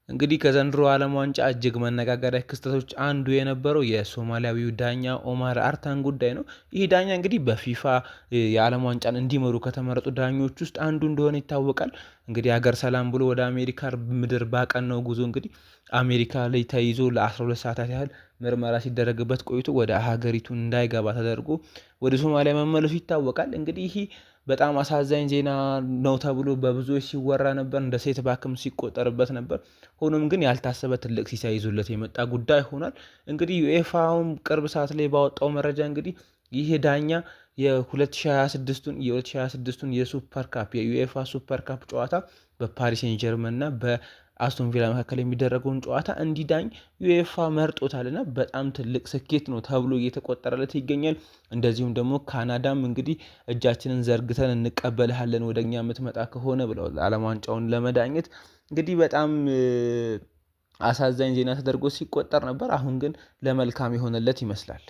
እንግዲህ ከዘንድሮ ዓለም ዋንጫ እጅግ መነጋገሪያ ክስተቶች አንዱ የነበረው የሶማሊያዊው ዳኛ ኦማር አርታን ጉዳይ ነው። ይህ ዳኛ እንግዲህ በፊፋ የዓለም ዋንጫን እንዲመሩ ከተመረጡ ዳኞች ውስጥ አንዱ እንደሆነ ይታወቃል። እንግዲህ ሀገር ሰላም ብሎ ወደ አሜሪካ ምድር ባቀናው ጉዞ እንግዲህ አሜሪካ ላይ ተይዞ ለ12 ሰዓታት ያህል ምርመራ ሲደረግበት ቆይቶ ወደ ሀገሪቱ እንዳይገባ ተደርጎ ወደ ሶማሊያ መመለሱ ይታወቃል። እንግዲህ ይህ በጣም አሳዛኝ ዜና ነው ተብሎ በብዙዎች ሲወራ ነበር፣ እንደ ሴት ባክም ሲቆጠርበት ነበር። ሆኖም ግን ያልታሰበ ትልቅ ሲሳይ ይዞለት የመጣ ጉዳይ ሆኗል። እንግዲህ ዩኤፋውን ቅርብ ሰዓት ላይ ባወጣው መረጃ እንግዲህ ይህ ዳኛ የ2026ቱን የሱፐር ካፕ የዩኤፋ ሱፐር ካፕ ጨዋታ በፓሪስ ሴን ጀርመን እና በአስቶን ቪላ መካከል የሚደረገውን ጨዋታ እንዲዳኝ ዩኤፋ መርጦታልና በጣም ትልቅ ስኬት ነው ተብሎ እየተቆጠረለት ይገኛል። እንደዚሁም ደግሞ ካናዳም እንግዲህ እጃችንን ዘርግተን እንቀበልሃለን ወደኛ የምትመጣ ከሆነ ብለው ዓለም ዋንጫውን ለመዳኘት እንግዲህ በጣም አሳዛኝ ዜና ተደርጎ ሲቆጠር ነበር። አሁን ግን ለመልካም የሆነለት ይመስላል።